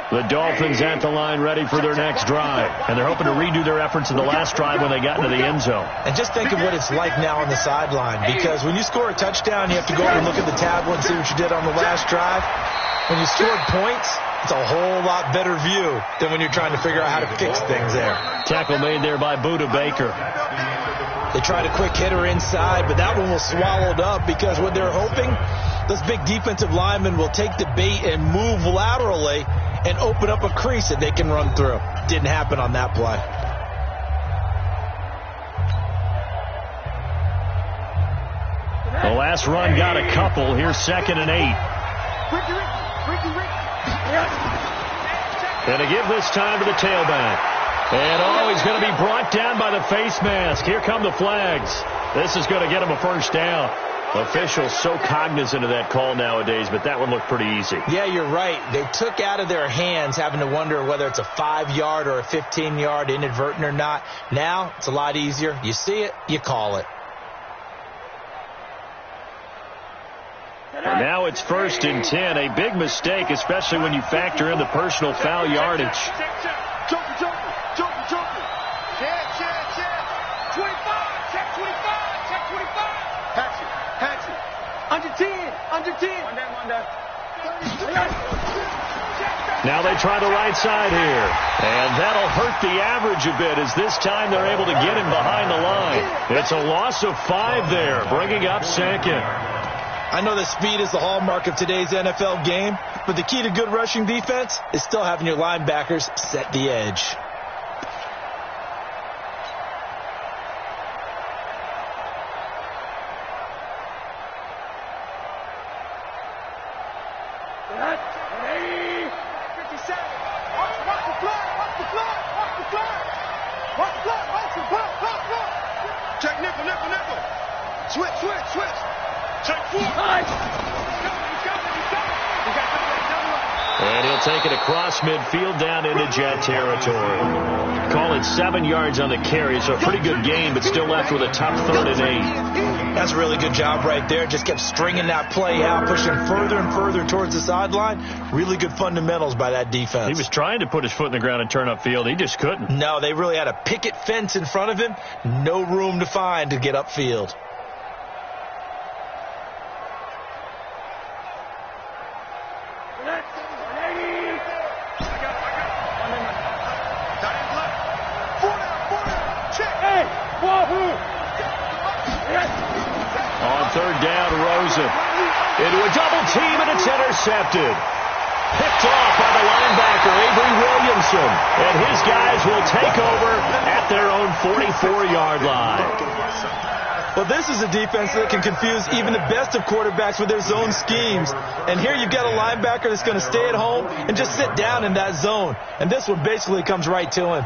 The Dolphins at the line ready for their next drive. And they're hoping to redo their efforts in the last drive when they got into the end zone. And just think of what it's like now on the sideline. Because when you score a touchdown, you have to go over and look at the tablet and see what you did on the last drive. When you scored points, it's a whole lot better view than when you're trying to figure out how to fix things there. Tackle made there by Buda Baker. They tried a quick hitter inside, but that one was swallowed up because what they're hoping, those big defensive linemen will take the bait and move laterally and open up a crease that they can run through. Didn't happen on that play. The last run got a couple. Here's 2nd and 8. And to give this time to the tailback. And he's going to be brought down by the face mask. Here come the flags. This is going to get him a first down. Officials so cognizant of that call nowadays, but that one looked pretty easy. Yeah, you're right. They took out of their hands having to wonder whether it's a 5-yard or a 15-yard inadvertent or not. Now, it's a lot easier. You see it, you call it. And now it's 1st and 10. A big mistake, especially when you factor in the personal foul yardage. Under 10. Now they try the right side here. And that'll hurt the average a bit as this time they're able to get him behind the line. It's a loss of 5 there, bringing up 2nd. I know that speed is the hallmark of today's NFL game, but the key to good rushing defense is still having your linebackers set the edge. And he'll take it across midfield down into Jet territory. Call it 7 yards on the carry, so a pretty good game, but still left with a tough 3rd and 8. That's a really good job right there. Just kept stringing that play out, pushing further and further towards the sideline. Really good fundamentals by that defense. He was trying to put his foot in the ground and turn upfield. He just couldn't. No, they really had a picket fence in front of him. No room to find to get upfield. On 3rd down, Rosen into a double team, and it's intercepted. Picked off by the linebacker, Avery Williamson. And his guys will take over at their own 44-yard line. Well, this is a defense that can confuse even the best of quarterbacks with their zone schemes. And here you've got a linebacker that's going to stay at home and just sit down in that zone. And this one basically comes right to him.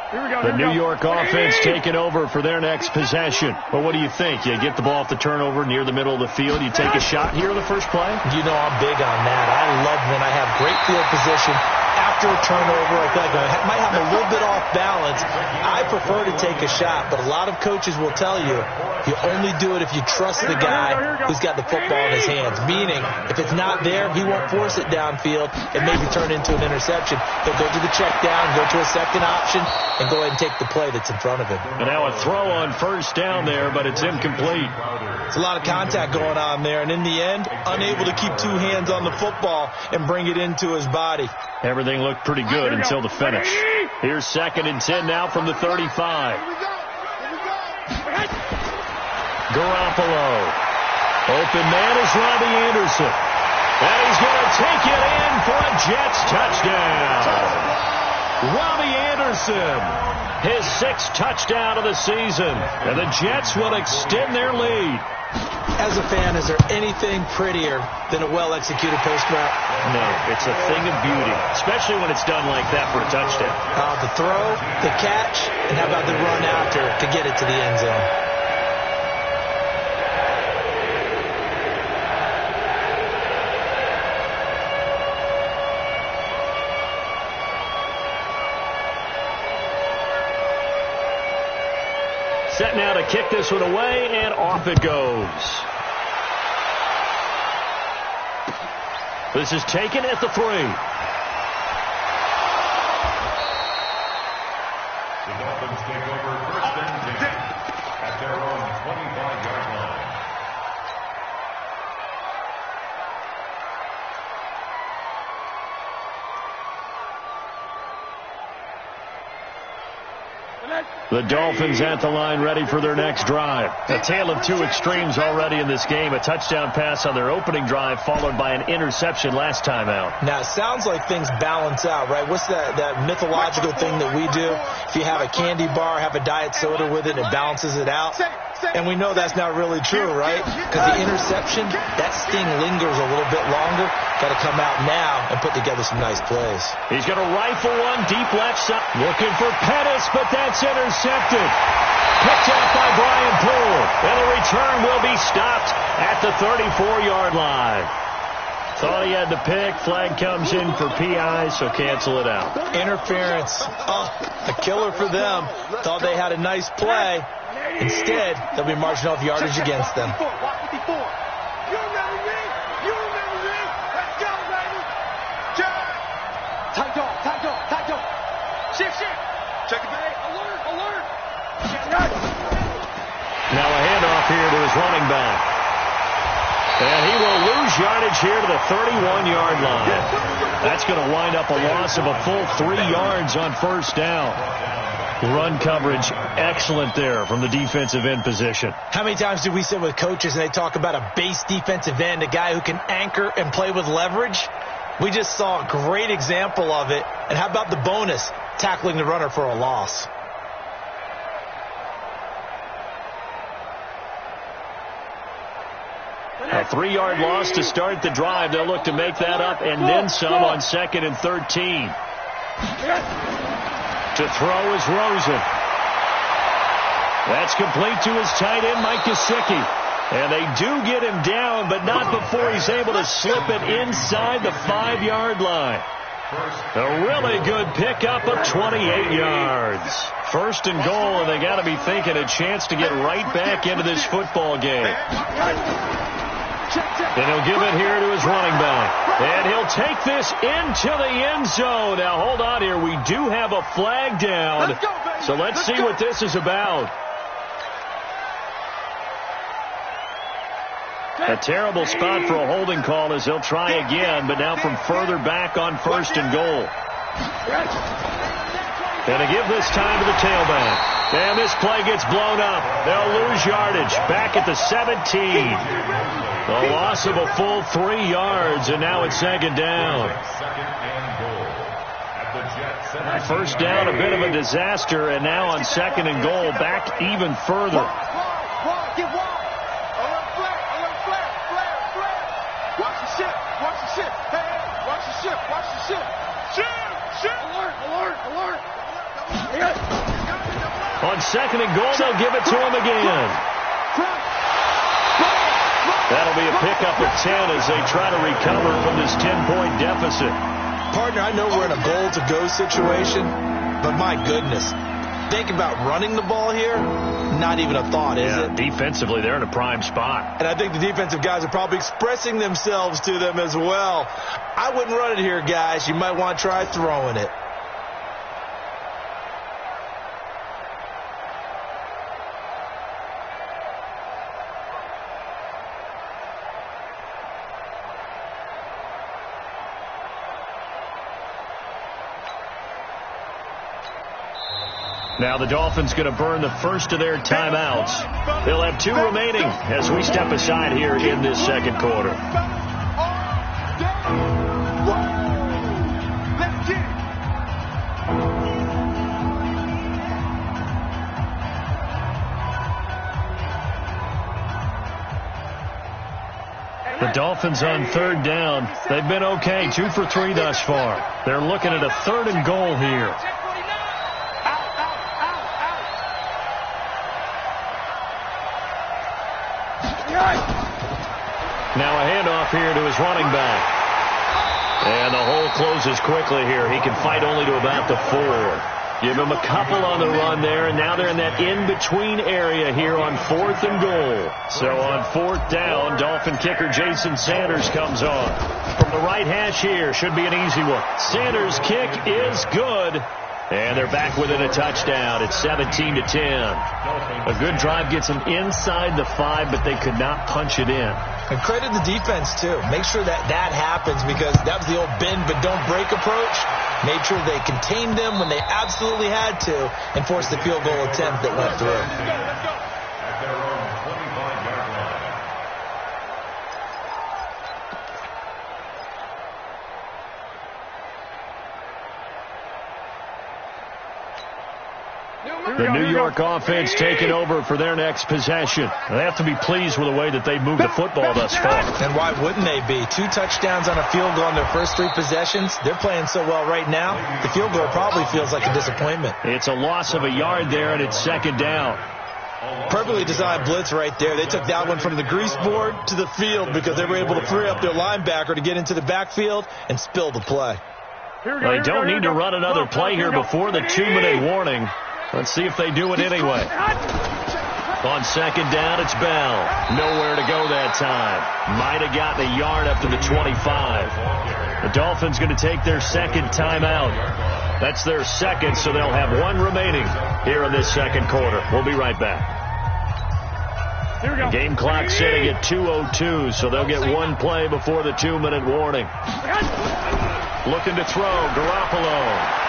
The New York offense taking over for their next possession. But what do you think? You get the ball off the turnover near the middle of the field. You take a shot here in the first play? You know I'm big on that. I love when I have great field position after a turnover. I feel like I might have a little bit off balance. I prefer to take a shot, but a lot of coaches will tell you you only do it if you trust the guy who's got the football in his hands. Meaning, if it's not there, he won't force it downfield and maybe turn into an interception. He'll go to the check down, go to a second option, and go ahead and take the play that's in front of him. And now a throw on 1st down there, but it's incomplete. It's a lot of contact going on there, and in the end, unable to keep 2 hands on the football and bring it into his body. Everything looked pretty good until the finish. Here's 2nd and 10 now from the 35. Garoppolo. Open man is Robbie Anderson. And he's going to take it in for a Jets touchdown. Robbie Anderson, his 6th touchdown of the season. And the Jets will extend their lead. As a fan, is there anything prettier than a well-executed post route? No, it's a thing of beauty, especially when it's done like that for a touchdown. The throw, the catch, and how about the run after to get it to the end zone? Set now to kick this one away, and off it goes. This is taken at the 3. The Dolphins at the line ready for their next drive. A tale of two extremes already in this game. A touchdown pass on their opening drive followed by an interception last time out. Now, it sounds like things balance out, right? What's that mythological thing that we do? If you have a candy bar, have a diet soda with it, it balances it out. And we know that's not really true, right? Because the interception, that sting lingers a little bit longer. Got to come out now and put together some nice plays. He's going to rifle one deep left side. Looking for Pettis, but that's intercepted. Picked off by Brian Poole. And the return will be stopped at the 34-yard line. Thought he had the pick. Flag comes in for PI, so cancel it out. Interference. Oh, a killer for them. Thought they had a nice play. Instead, they'll be marching off yardage against them. You remember me? Let's go, baby. Tight dog. Shift. Check it, baby. Alert. Now a handoff here to his running back. And he will lose yardage here to the 31-yard line. That's going to wind up a loss of a full 3 yards on first down. Run coverage, excellent there from the defensive end position. How many times do we sit with coaches and they talk about a base defensive end, a guy who can anchor and play with leverage? We just saw a great example of it. And how about the bonus, tackling the runner for a loss? A 3-yard loss to start the drive. They'll look to make that up and then some on 2nd and 13. To throw is Rosen. That's complete to his tight end, Mike Gesicki. And they do get him down, but not before he's able to slip it inside the 5-yard line. A really good pickup of 28 yards. First and goal, and they got to be thinking a chance to get right back into this football game. And he'll give it here to his running back. And he'll take this into the end zone. Now, hold on here. We do have a flag down. So let's see what this is about. A terrible spot for a holding call as they'll try again, but now from further back on first and goal. And to give this time to the tailback. And this play gets blown up. They'll lose yardage. Back at the 17. A loss of a full 3 yards, and now it's 2nd down. First down, a bit of a disaster, and now on 2nd and goal, back even further. Watch the ship. Hey, watch the ship. Alert. On 2nd and goal, they'll give it to him again. That'll be a pickup of 10 as they try to recover from this 10-point deficit. Partner, I know we're in a goal-to-go situation, but my goodness, think about running the ball here, not even a thought, is it? Defensively, they're in a prime spot. And I think the defensive guys are probably expressing themselves to them as well. I wouldn't run it here, guys. You might want to try throwing it. Now the Dolphins going to burn the first of their timeouts. They'll have 2 remaining as we step aside here in this 2nd quarter. The Dolphins on 3rd down. They've been okay, 2 for 3 thus far. They're looking at a 3rd and goal here. Now a handoff here to his running back. And the hole closes quickly here. He can fight only to about the 4. Give him a couple on the run there, and now they're in that in-between area here on 4th and goal. So on 4th down, Dolphin kicker Jason Sanders comes on. From the right hash here, should be an easy one. Sanders' kick is good. And they're back within a touchdown. It's 17-10. A good drive gets them inside the 5, but they could not punch it in. And credit the defense, too. Make sure that happens, because that was the old bend but don't break approach. Made sure they contained them when they absolutely had to and forced the field goal attempt that went through. The New York offense taking over for their next possession. They have to be pleased with the way that they moved the football thus far. And why wouldn't they be? 2 touchdowns on a field goal on their first 3 possessions. They're playing so well right now, the field goal probably feels like a disappointment. It's a loss of a yard there, and it's second down. Perfectly designed blitz right there. They took that one from the grease board to the field because they were able to free up their linebacker to get into the backfield and spill the play. They don't need to run another play here before the 2-minute warning. Let's see if they do it anyway. On second down, it's Bell. Nowhere to go that time. Might have gotten a yard up to the 25. The Dolphins going to take their second timeout. That's their second, so they'll have 1 remaining here in this second quarter. We'll be right back. The game clock sitting at 2:02, so they'll get 1 play before the 2-minute warning. Looking to throw, Garoppolo.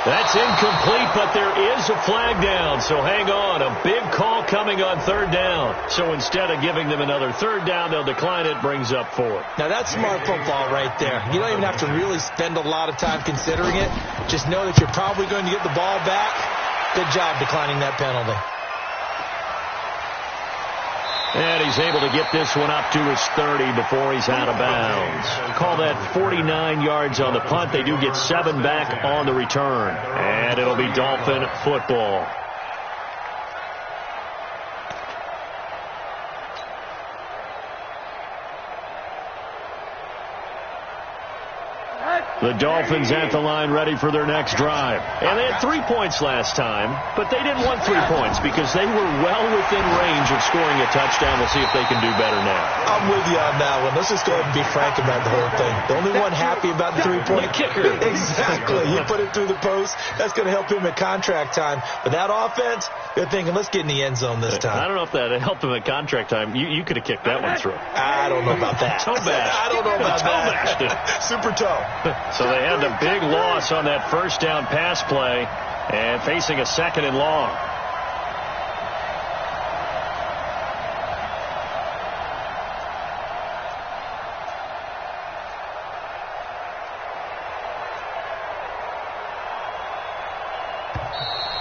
That's incomplete, but there is a flag down, so hang on. A big call coming on 3rd down. So instead of giving them another 3rd down, they'll decline it, brings up 4th. Now, that's smart football right there. You don't even have to really spend a lot of time considering it. Just know that you're probably going to get the ball back. Good job declining that penalty. And he's able to get this one up to his 30 before he's out of bounds. Call that 49 yards on the punt. They do get 7 back on the return. And it'll be Dolphin football. The Dolphins at the line ready for their next drive. And they had 3 points last time, but they didn't want 3 points because they were well within range of scoring a touchdown. We'll see if they can do better now. I'm with you on that one. Let's just go ahead and be frank about the whole thing. The only one happy about the 3-point kicker. Exactly. He put it through the post. That's going to help him at contract time. But that offense, they're thinking, let's get in the end zone this time. I don't know if that helped him at contract time. You could have kicked that one through. I don't know about that. Toe bash. I don't know about that. Super toe. So they had the big loss on that first down pass play and facing a 2nd and long.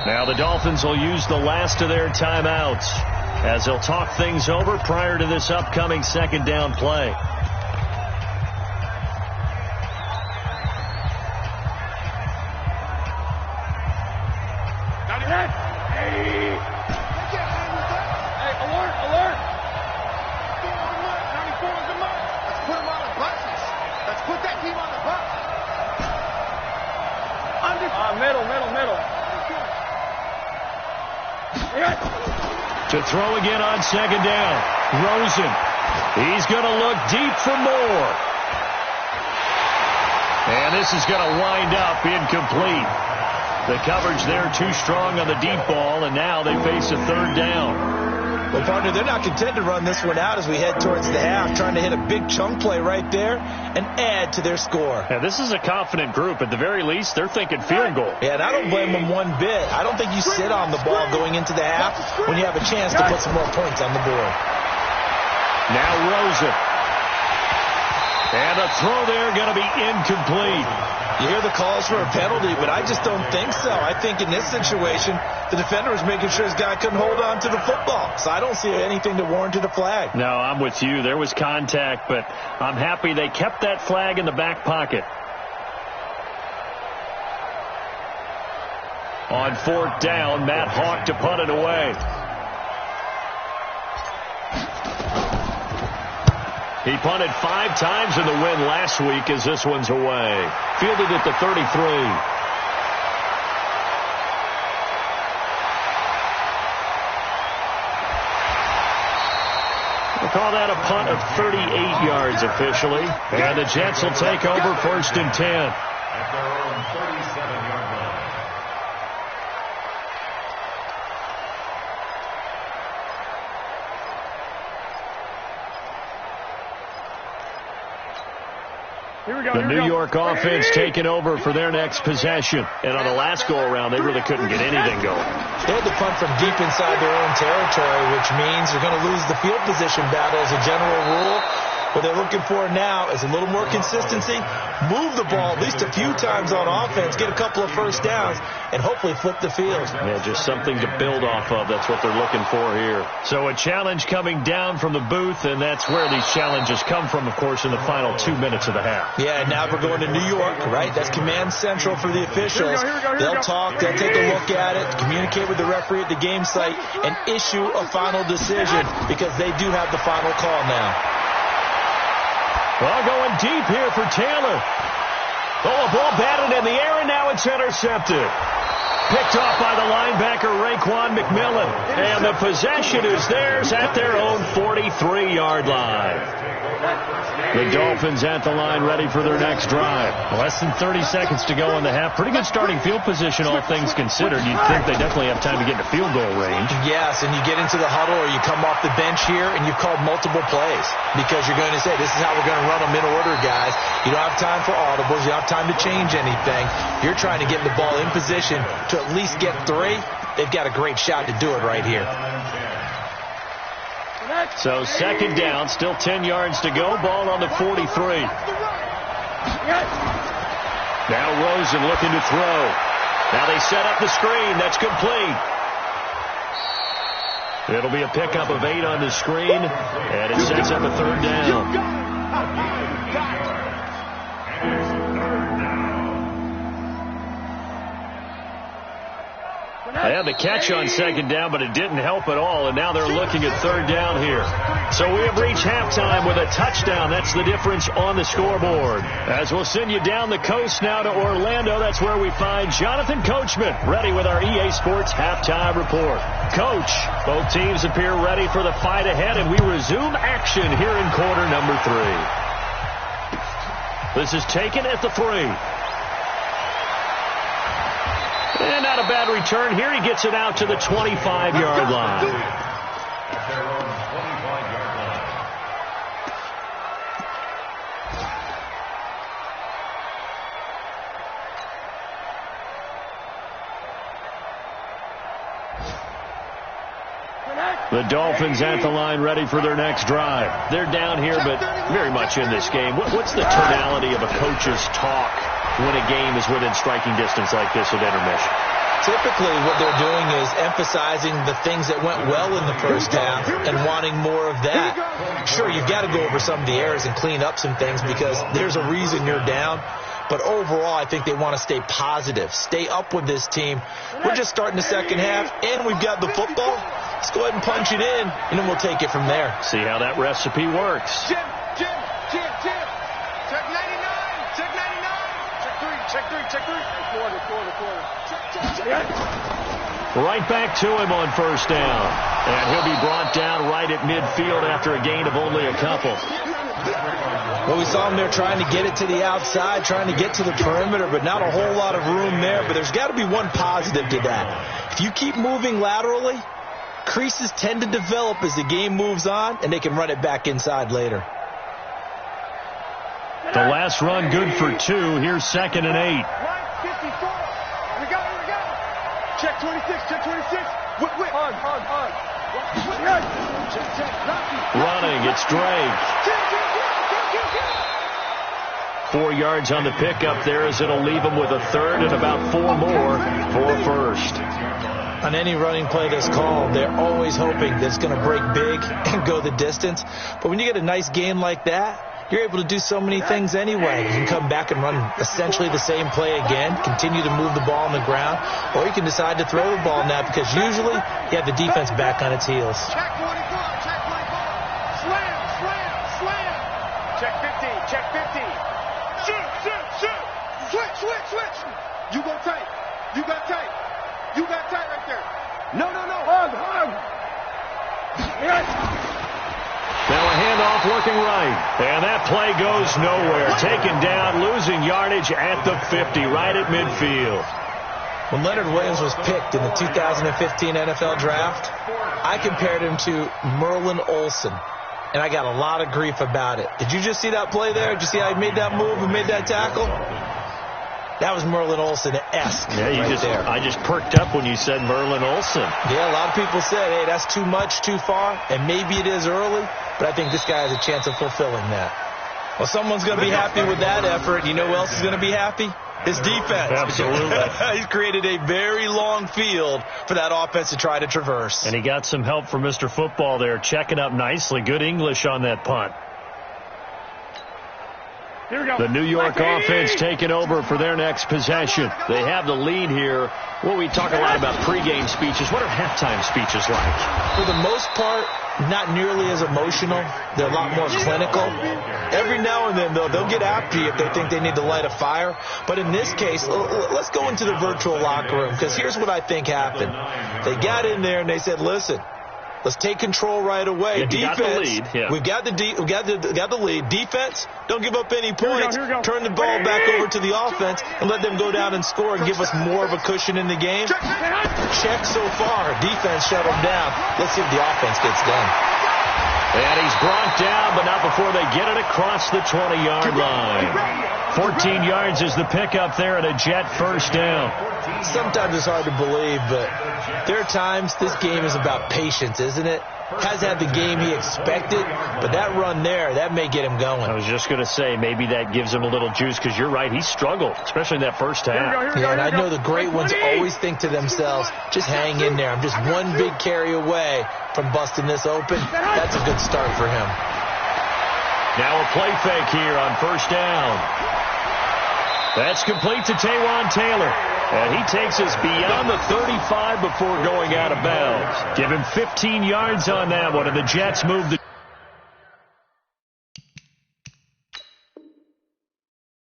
Now the Dolphins will use the last of their timeouts as they'll talk things over prior to this upcoming 2nd down play. To throw again on 2nd down. Rosen. He's going to look deep for more. And this is going to wind up incomplete. The coverage there too strong on the deep ball, and now they face a 3rd down. Well, partner, they're not content to run this one out as we head towards the half, trying to hit a big chunk play right there and add to their score. Yeah, this is a confident group. At the very least, they're thinking field goal. Yeah, and I don't blame them one bit. I don't think you sit on the ball going into the half when you have a chance to put some more points on the board. Now Rosen. And a throw there going to be incomplete. You hear the calls for a penalty, but I just don't think so. I think in this situation, the defender was making sure his guy couldn't hold on to the football. So I don't see anything to warrant a flag. No, I'm with you. There was contact, but I'm happy they kept that flag in the back pocket. On 4th down, Matt Hawk to punt it away. He punted 5 times in the win last week as this one's away. Fielded at the 33. We'll call that a punt of 38 yards officially. And the Jets will take over 1st and 10. At their own 37-yard line. The New York offense taking over for their next possession. And on the last go-around, they really couldn't get anything going. They had to punt from deep inside their own territory, which means they're going to lose the field position battle as a general rule. What they're looking for now is a little more consistency, move the ball at least a few times on offense, get a couple of first downs, and hopefully flip the field. Yeah, just something to build off of. That's what they're looking for here. So a challenge coming down from the booth, and that's where these challenges come from, of course, in the final 2 minutes of the half. Yeah, and now we're going to New York, right? That's command central for the officials. They'll talk, they'll take a look at it, communicate with the referee at the game site, and issue a final decision because they do have the final call now. Well, going deep here for Taylor. Oh, a ball batted in the air, and now it's intercepted. Picked off by the linebacker, Raekwon McMillan. And the possession is theirs at their own 43-yard line. The Dolphins at the line, ready for their next drive. Less than 30 seconds to go in the half. Pretty good starting field position, all things considered. You'd think they definitely have time to get to field goal range. Yes, and you get into the huddle or you come off the bench here and you've called multiple plays because you're going to say, this is how we're going to run them in order, guys. You don't have time for audibles. You don't have time to change anything. You're trying to get the ball in position to at least get 3. They've got a great shot to do it right here. So second down, still 10 yards to go. Ball on the 43. Now Rosen looking to throw. Now they set up the screen. That's complete. It'll be a pickup of 8 on the screen, and it sets up a third down. They had the catch on second down, but it didn't help at all, and now they're looking at third down here. So we have reached halftime with a touchdown. That's the difference on the scoreboard. As we'll send you down the coast now to Orlando, that's where we find Jonathan Coachman, ready with our EA Sports halftime report. Coach, both teams appear ready for the fight ahead, and we resume action here in quarter number 3. This is taken at the 3. And not a bad return here. He gets it out to the 25-yard line. The Dolphins at the line, ready for their next drive. They're down here, but very much in this game. What's the tonality of a coach's talk when a game is within striking distance like this at intermission? Typically, what they're doing is emphasizing the things that went well in the first half and wanting more of that. Sure, you've got to go over some of the errors and clean up some things because there's a reason you're down. But overall, I think they want to stay positive, stay up with this team. We're just starting the second half, and we've got the football. Let's go ahead and punch it in, and then we'll take it from there. See how that recipe works. Jim. Check 99. Check 99. Check 3. Quarter. Check. Right back to him on first down. And he'll be brought down right at midfield after a gain of only a couple. Well, we saw him there trying to get it to the outside, trying to get to the perimeter, but not a whole lot of room there. But there's got to be one positive to that. If you keep moving laterally, creases tend to develop as the game moves on, and they can run it back inside later. The last run good for 2. Here's 2nd and 8. Right, 54. We got it. Check 26. Whip. On. Check. Running, it's Drake. 4 yards on the pickup there as it'll leave him with a third and about 4 more for a first. On any running play that's called, they're always hoping that it's going to break big and go the distance. But when you get a nice game like that, you're able to do so many things anyway. You can come back and run essentially the same play again, continue to move the ball on the ground, or you can decide to throw the ball now because usually you have the defense back on its heels. Check 44. Slam. Check 50. Shoot. Switch. You go tight. You got tight right there. No. Hug. Yes. Now a handoff looking right. And that play goes nowhere. Taken down, losing yardage at the 50, right at midfield. When Leonard Williams was picked in the 2015 NFL Draft, I compared him to Merlin Olsen. and I got a lot of grief about it. Did you just see that play there? Did you see how he made that move and made that tackle? That was Merlin Olsen-esque. Yeah, I just perked up when you said Merlin Olsen. Yeah, a lot of people said, hey, that's too much, too far, and maybe it is early, but I think this guy has a chance of fulfilling that. Well, someone's going to be happy with that effort. You know who else is going to be happy? His defense. Absolutely. He's created a very long field for that offense to try to traverse. And he got some help from Mr. Football there, checking up nicely. Good English on that punt. Here we go. The New York offense taking over for their next possession. They have the lead here. Well, we talk a lot about pregame speeches. What are halftime speeches like? For the most part, not nearly as emotional. They're a lot more clinical. Every now and then, though, they'll get after you if they think they need to light a fire. But in this case, let's go into the virtual locker room, because here's what I think happened. They got in there and they said, listen, let's take control right away. Yeah, Defense, got the lead. Yeah. we've got the lead. Defense, don't give up any points. Here we go. Turn the ball back over to the offense and let them go down and score and give us more of a cushion in the game. Check so far. Defense shut them down. Let's see if the offense gets done. And he's brought down, but not before they get it across the 20-yard line. 14 yards is the pickup there and a Jet first down. Sometimes it's hard to believe, but there are times this game is about patience, isn't it? Has had the game he expected, but that run there, that may get him going. I was just going to say, maybe that gives him a little juice, because you're right, he struggled, especially in that first half. Yeah, and I know the great ones always think to themselves, just hang in there. I'm just one big carry away from busting this open. That's a good start for him. Now a play fake here on first down. That's complete to Taywan Taylor. And he takes us beyond the 35 before going out of bounds. Give him 15 yards on that one, and the Jets move the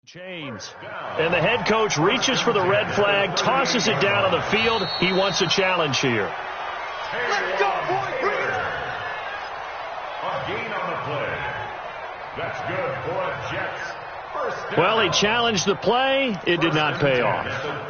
chains. And the head coach reaches for the red flag, tosses it down on the field. He wants a challenge here. Let's go, boys. A gain on the play. That's good for Jets. Well, he challenged the play. It did not pay off.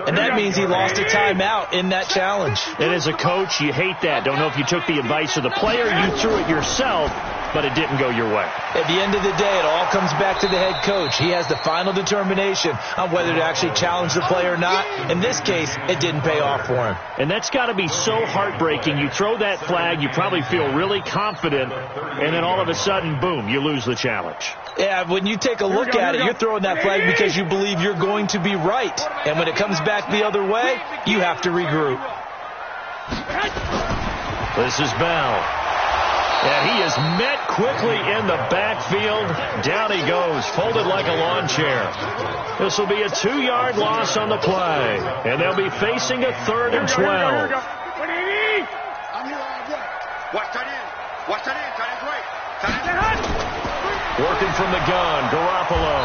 And that means he lost a timeout in that challenge. And as a coach, you hate that. Don't know if you took the advice of the player, you threw it yourself, but it didn't go your way. At the end of the day, it all comes back to the head coach. He has the final determination on whether to actually challenge the play or not. In this case, it didn't pay off for him. And that's got to be so heartbreaking. You throw that flag, you probably feel really confident, and then all of a sudden, boom, you lose the challenge. Yeah, when you take a look at it, you're throwing that flag because you believe you're going to be right. And when it comes back the other way, you have to regroup. This is Bell. And he is met quickly in the backfield. Down he goes, folded like a lawn chair. This will be a 2-yard loss on the play. And they'll be facing a 3rd and 12. I'm here, watch that in. Watch that in. Tight end's right. Tight end. Working from the gun, Garoppolo.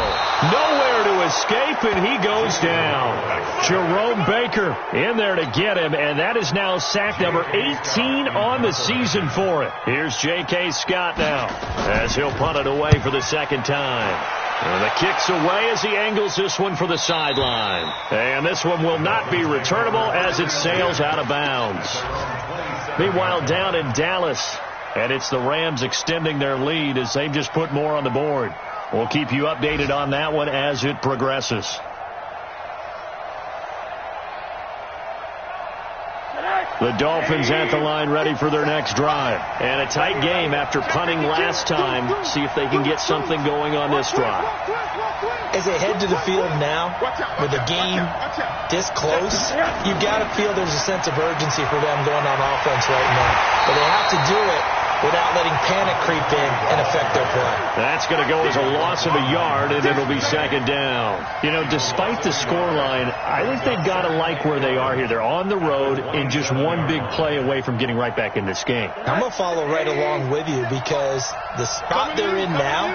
Nowhere to escape, and he goes down. Jerome Baker in there to get him, and that is now sack number 18 on the season for it. Here's J.K. Scott now, as he'll punt it away for the second time. And the kick's away as he angles this one for the sideline. And this one will not be returnable as it sails out of bounds. Meanwhile, down in Dallas, and it's the Rams extending their lead as they've just put more on the board. We'll keep you updated on that one as it progresses. The Dolphins at the line ready for their next drive. And a tight game after punting last time. See if they can get something going on this drive. As they head to the field now, with the game this close, you've got to feel there's a sense of urgency for them going on offense right now. But they have to do it without letting panic creep in and affect their play. That's going to go as a loss of a yard, and it'll be second down. You know, despite the scoreline, I think they've got to like where they are here. They're on the road and just one big play away from getting right back in this game. I'm going to follow right along with you because the spot they're in now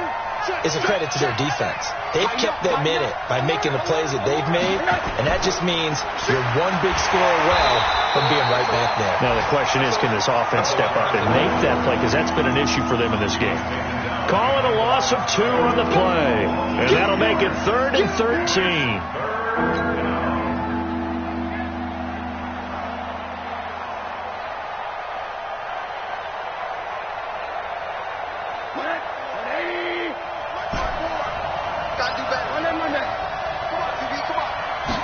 is a credit to their defense. They've kept them in it by making the plays that they've made, and that just means you're one big score away from being right back there. Now the question is, can this offense step up and make that play? Because that's been an issue for them in this game. Call it a loss of 2 on the play, and that'll make it 3rd and 13.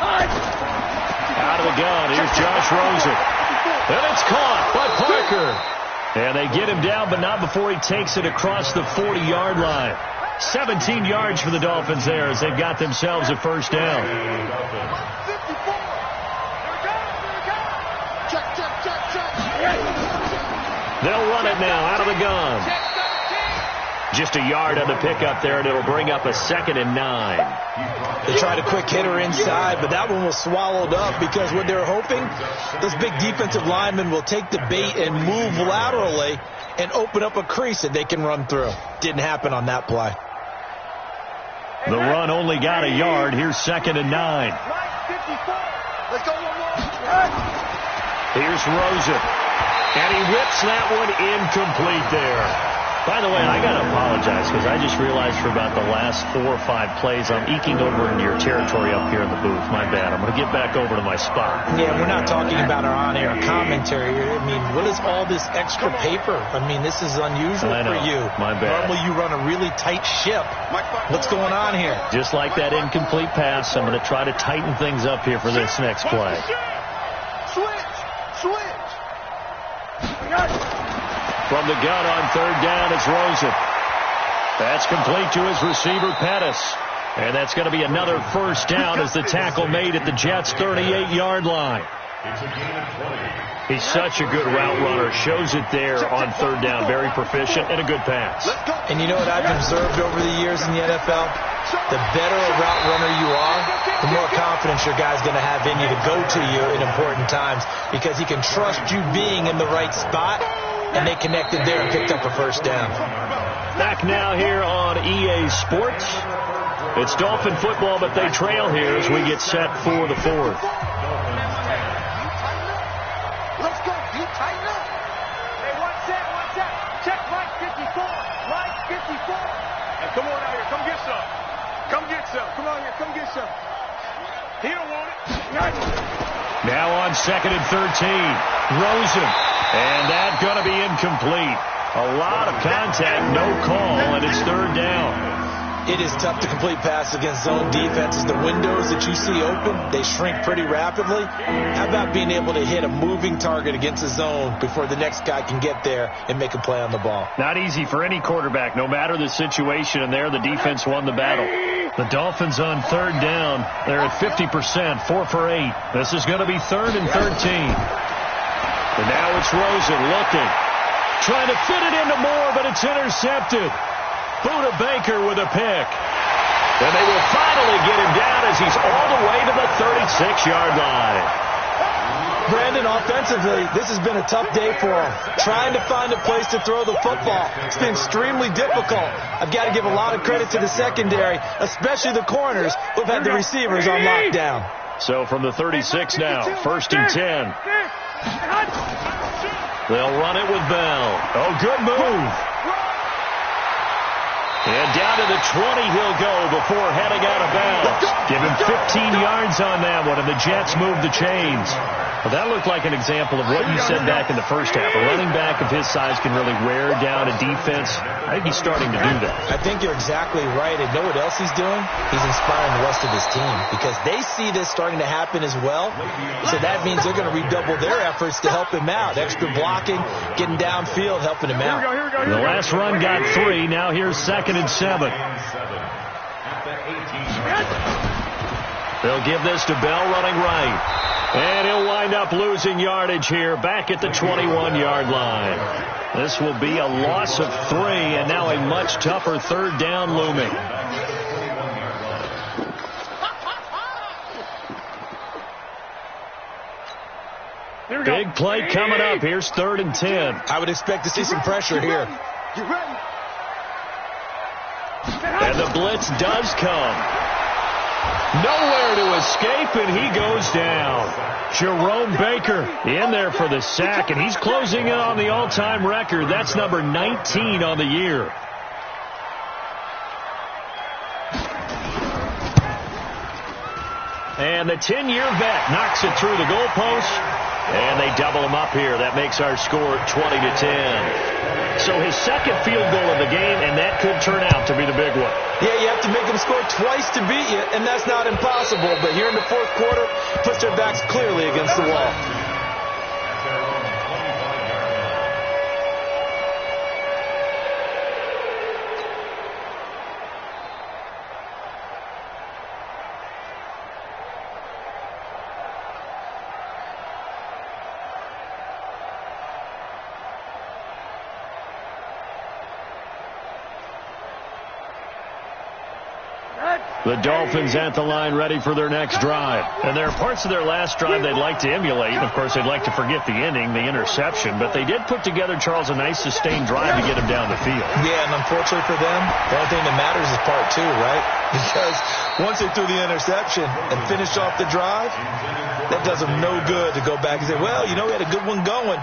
Out of the gun, here's Josh Rosen. And it's caught by Parker. And they get him down, but not before he takes it across the 40-yard line. 17 yards for the Dolphins there as they've got themselves a first down. They'll run it now out of the gun. Just a yard on the pickup there, and it'll bring up a 2nd and 9. They tried a quick hitter inside, but that one was swallowed up because what they're hoping, those big defensive linemen will take the bait and move laterally and open up a crease that they can run through. Didn't happen on that play. The run only got a yard. Here's 2nd and 9. Let's go one more. Here's Rosen. And he whips that one incomplete there. By the way, I got to apologize because I just realized for about the last 4 or 5 plays, I'm eking over into your territory up here in the booth. My bad. I'm going to get back over to my spot. Yeah, we're not talking about our on-air commentary here. I mean, what is all this extra paper? I mean, this is unusual for you. My bad. Normally you run a really tight ship. What's going on here? Just like that incomplete pass, I'm going to try to tighten things up here for this next play. Switch. From the gun on 3rd down, it's Rosen. That's complete to his receiver, Pettis. And that's going to be another first down as the tackle made at the Jets' 38-yard line. He's such a good route runner. Shows it there on 3rd down. Very proficient and a good pass. And you know what I've observed over the years in the NFL? The better a route runner you are, the more confidence your guy's going to have in you to go to you in important times because he can trust you being in the right spot. And they connected there and picked up a first down. Back now here on EA Sports. It's Dolphin football, but they trail here as we get set for the 4th. Let's go. You tighten up. Hey, one set. Check right 54. Right 54. Hey, come on out here. Come get some. Come on here. Come get some. He don't want it. Now on 2nd and 13. Rosen. And that's going to be incomplete. A lot of contact, no call, and it's 3rd down. It is tough to complete passes against zone defenses. The windows that you see open, they shrink pretty rapidly. How about being able to hit a moving target against a zone before the next guy can get there and make a play on the ball? Not easy for any quarterback, no matter the situation, and there the defense won the battle. The Dolphins on 3rd down. They're at 50%, 4 for 8. This is going to be 3rd and 13. And now it's Rosen looking. Trying to fit it into Moore, but it's intercepted. Buda Baker with a pick. And they will finally get him down as he's all the way to the 36-yard line. Brandon, offensively, this has been a tough day for him. Trying to find a place to throw the football. It's been extremely difficult. I've got to give a lot of credit to the secondary, especially the corners who've had the receivers on lockdown. So from the 36 now, 1st and 10. They'll run it with Bell. Oh, good move. And down to the 20 he'll go before heading out of bounds. Give him 15 yards on that one, and the Jets move the chains. Well, that looked like an example of what you said back in the first half. A running back of his size can really wear down a defense. I think he's starting to do that. I think you're exactly right. And know what else he's doing? He's inspiring the rest of his team because they see this starting to happen as well. So that means they're going to redouble their efforts to help him out. Extra blocking, getting downfield, helping him out. The last run got 3. Now here's 2nd and 7. They'll give this to Bell running right. And he'll wind up losing yardage here back at the 21-yard line. This will be a loss of 3, and now a much tougher 3rd down looming. Big play coming up. Here's 3rd and 10. I would expect to see some pressure here. And the blitz does come. Nowhere to escape, and he goes down. Jerome Baker in there for the sack, and he's closing in on the all-time record. That's number 19 on the year. And the 10-year vet knocks it through the goalpost. And they double him up here. That makes our score 20-10. So his second field goal of the game, and that could turn out to be the big one. Yeah, you have to make them score twice to beat you, and that's not impossible. But here in the fourth quarter, puts their backs clearly against the wall. The Dolphins at the line ready for their next drive. And there are parts of their last drive they'd like to emulate. Of course, they'd like to forget the ending, the interception. But they did put together, Charles, a nice sustained drive to get him down the field. Yeah, and unfortunately for them, the only thing that matters is part two, right? Because once they threw the interception and finished off the drive, that does them no good to go back and say, well, you know, we had a good one going.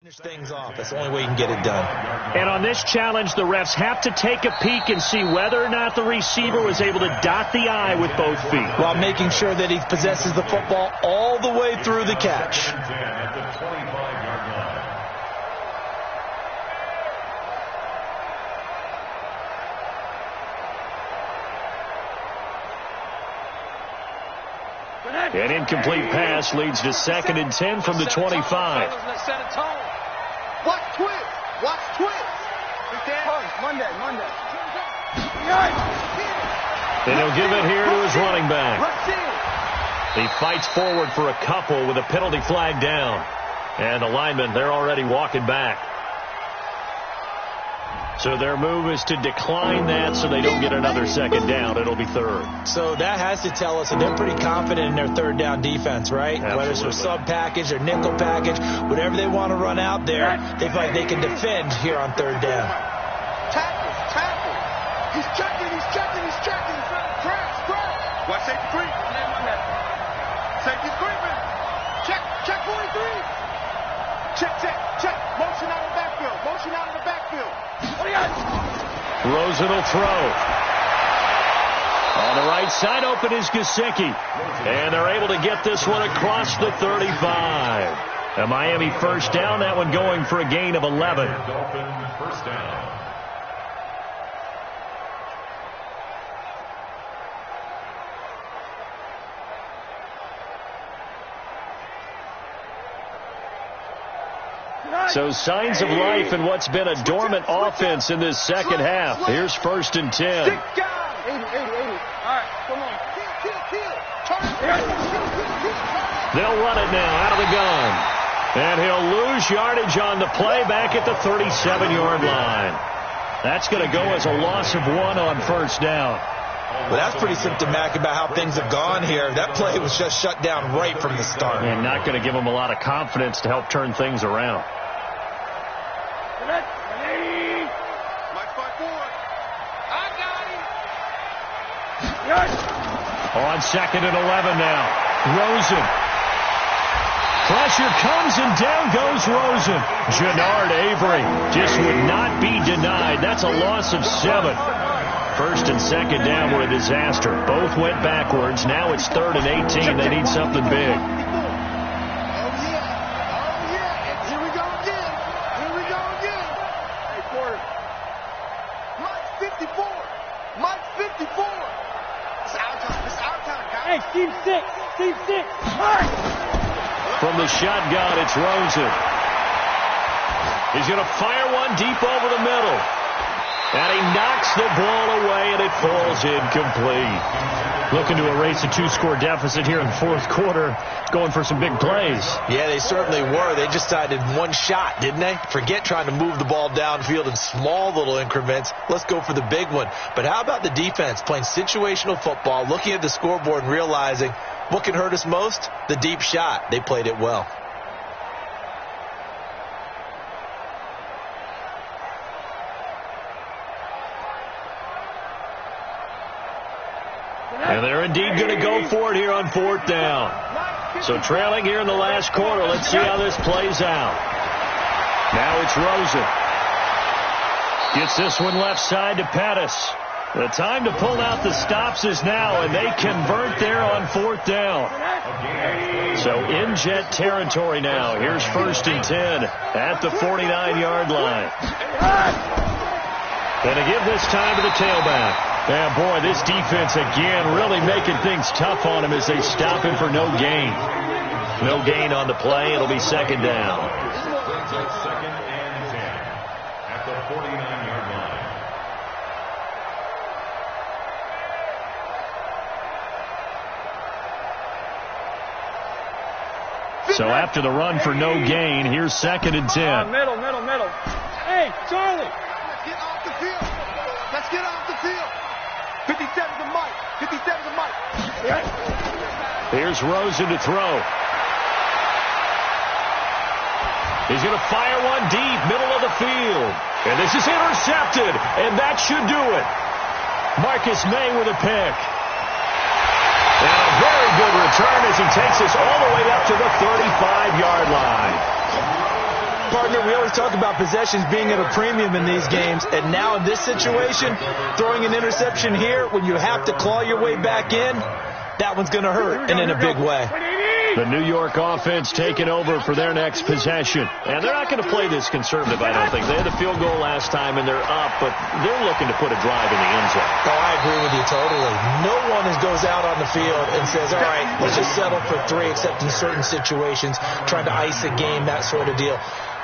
Finish things off. That's the only way you can get it done. And on this challenge, the refs have to take a peek and see whether or not the receiver was able to dot the I with both feet, while making sure that he possesses the football all the way through the catch. An incomplete pass leads to 2nd and 10 from the 25. Watch twist. Watch twist. Monday. And he'll give it here to his running back. He fights forward for a couple with a penalty flag down. And the linemen, they're already walking back. So their move is to decline that so they don't get another second down. It'll be third. So that has to tell us that they're pretty confident in their third down defense, right? Absolutely. Whether it's their sub package or nickel package, whatever they want to run out there, they feel like they can defend here on third down. Tackle. He's checking. Crash. Watch safety creep. Safety's creeping. Check 43. Check. Motion out of the backfield. Rosen will throw. On the right side, open is Gesicki. And they're able to get this one across the 35. A Miami first down, that one going for a gain of 11. Dolphin first down. So signs of life in what's been a dormant offense in this second half. Here's 1st and 10. 80. All right, come on. They'll run it now out of the gun. And he'll lose yardage on the play back at the 37-yard line. That's going to go as a loss of 1 on first down. Well, that's pretty symptomatic about how things have gone here. That play was just shut down right from the start. And not going to give them a lot of confidence to help turn things around. On 2nd and 11 now. Rosen. Pressure comes and down goes Rosen. Jannard Avery just would not be denied. That's a loss of 7. 1st and 2nd down were a disaster. Both went backwards. Now it's 3rd and 18. They need something big. Here we go again. Hey, Porter. Mike's 54. It's our time, guys. Hey, Steve 6. All right. From the shotgun, it's Rosen. He's going to fire one deep over the middle. And he knocks the ball away, and it falls incomplete. Looking to erase a 2-score deficit here in the fourth quarter. Going for some big plays. Yeah, they certainly were. They just decided one shot, didn't they? Forget trying to move the ball downfield in small little increments. Let's go for the big one. But how about the defense playing situational football, looking at the scoreboard and realizing what can hurt us most? The deep shot. They played it well. And they're indeed going to go for it here on 4th down. So trailing here in the last quarter. Let's see how this plays out. Now it's Rosen. Gets this one left side to Pettis. The time to pull out the stops is now, and they convert there on 4th down. So in Jet territory now. Here's 1st and 10 at the 49-yard line. Going to give this time to the tailback. And boy, this defense again really making things tough on him as they stop him for no gain. No gain on the play. It'll be 2nd down. 2nd and 10 at the 49-yard line. So after the run for no gain, here's 2nd and 10. Middle. Hey, Charlie. Let's get off the field. Let's get off the field. 57 to Mike. 57 to Mike. Here's Rosen to throw. He's going to fire one deep, middle of the field. And this is intercepted, and that should do it. Marcus May with a pick. And a very good return as he takes us all the way up to the 35-yard line. Partner, we always talk about possessions being at a premium in these games, and now in this situation, throwing an interception here when you have to claw your way back in, that one's going to hurt, and in a big way. The New York offense taking over for their next possession. And they're not going to play this conservative, I don't think. They had the field goal last time, and they're up, but they're looking to put a drive in the end zone. Oh, I agree with you totally. No one goes out on the field and says, all right, let's just settle for 3, except in certain situations, trying to ice a game, that sort of deal.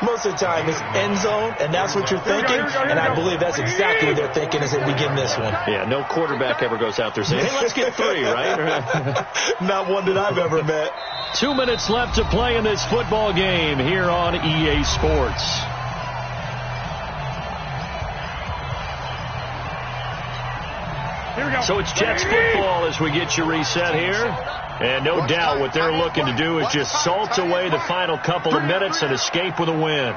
Most of the time, it's end zone, and that's what you're thinking, and I believe that's exactly what they're thinking as they begin this one. Yeah, no quarterback ever goes out there saying, hey, let's get 3, right? Not one that I've ever met. 2 minutes left to play in this football game here on EA Sports. So it's Jets football as we get you reset here. And no doubt what they're looking to do is just salt away the final couple of minutes and escape with a win.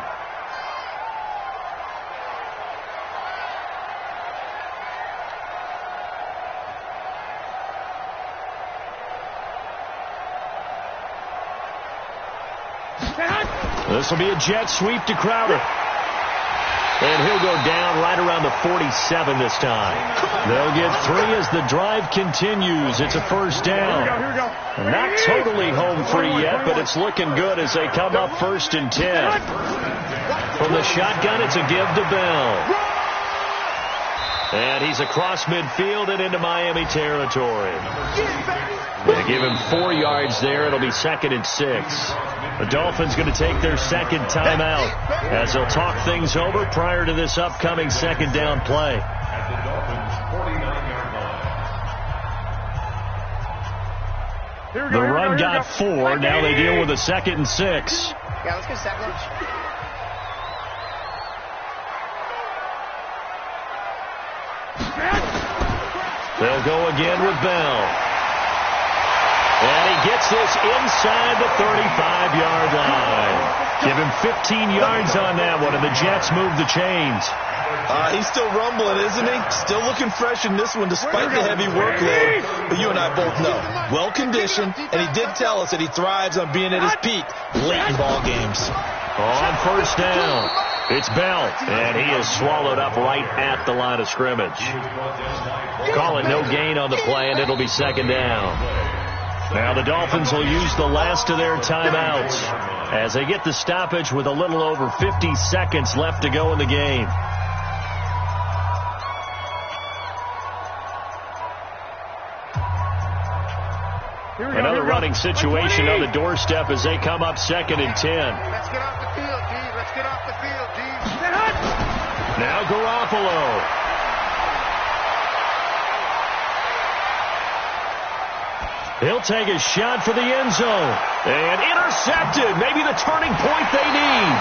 This will be a jet sweep to Crowder. And he'll go down right around the 47 this time. They'll get 3 as the drive continues. It's a 1st down. Not totally home free yet, but it's looking good as they come up 1st and 10. From the shotgun, it's a give to Bell. And he's across midfield and into Miami territory. They give him 4 yards there. It'll be 2nd and 6. The Dolphins going to take their 2nd timeout as they'll talk things over prior to this upcoming 2nd down play. At the Dolphins' 49-yard line. The run got 4. Now they deal with a 2nd and 6. Yeah, let's get a sack lunch. They'll go again with Bell. And he gets this inside the 35-yard line. Give him 15 yards on that one, and the Jets move the chains. He's still rumbling, isn't he? Still looking fresh in this one despite the heavy workload. But you and I both know, well-conditioned, and he did tell us that he thrives on being at his peak late in ball games. On 1st down, it's Bell, and he is swallowed up right at the line of scrimmage. Call it no gain on the play, and it'll be 2nd down. Now the Dolphins will use the last of their timeouts as they get the stoppage with a little over 50 seconds left to go in the game. Another running situation on the doorstep as they come up 2nd and 10. Let's get off the field, D. Let's get off the field, D. Now Garoppolo. He'll take a shot for the end zone. And intercepted. Maybe the turning point they need.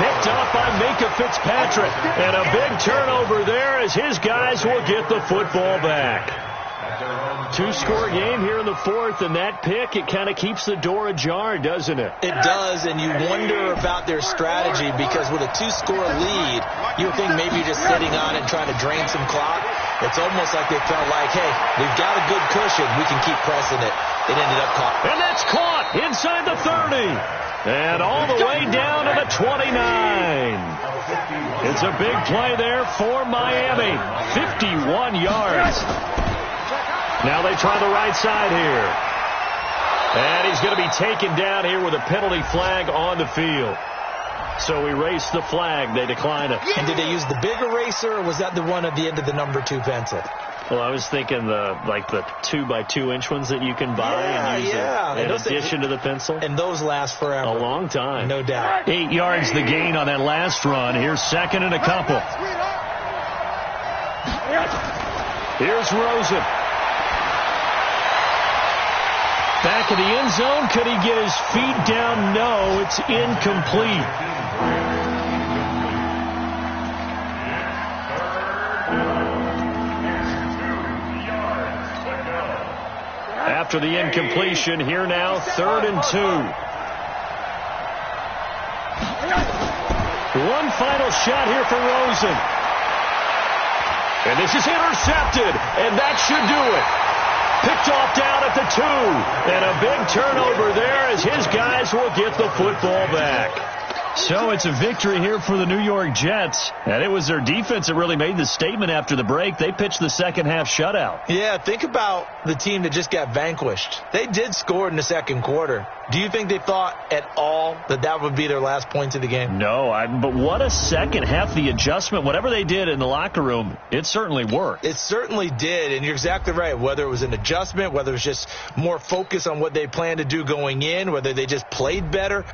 Picked off by Minka Fitzpatrick. And a big turnover there as his guys will get the football back. Two-score game here in the fourth, and that pick, it kind of keeps the door ajar, doesn't it? It does, and you wonder about their strategy because with a two-score lead, you would think maybe you're just sitting on it and trying to drain some clock. It's almost like they felt like, hey, we've got a good cushion. We can keep pressing it. It ended up caught. And that's caught inside the 30. And all the way down to the 29. It's a big play there for Miami. 51 yards. Now they try the right side here. And he's going to be taken down here with a penalty flag on the field. So erase the flag. They decline it. And did they use the big eraser, or was that the one at the end of the number 2 pencil? Well, I was thinking the 2x2-inch ones that you can buy and use in addition to the pencil. And those last forever. A long time. No doubt. 8 yards the gain on that last run. Here's second and a couple. Here's Rosen. Back in the end zone. Could he get his feet down? No, it's incomplete. After the incompletion, here now, 3rd and 2. One final shot here for Rosen. And this is intercepted, and that should do it. Picked off down at the 2. And a big turnover there as his guys will get the football back. So it's a victory here for the New York Jets. And it was their defense that really made the statement after the break. They pitched the second half shutout. Yeah, think about the team that just got vanquished. They did score in the second quarter. Do you think they thought at all that that would be their last points of the game? No, but what a second half. The adjustment, whatever they did in the locker room, it certainly worked. It certainly did, and you're exactly right. Whether it was an adjustment, whether it was just more focus on what they planned to do going in, whether they just played better,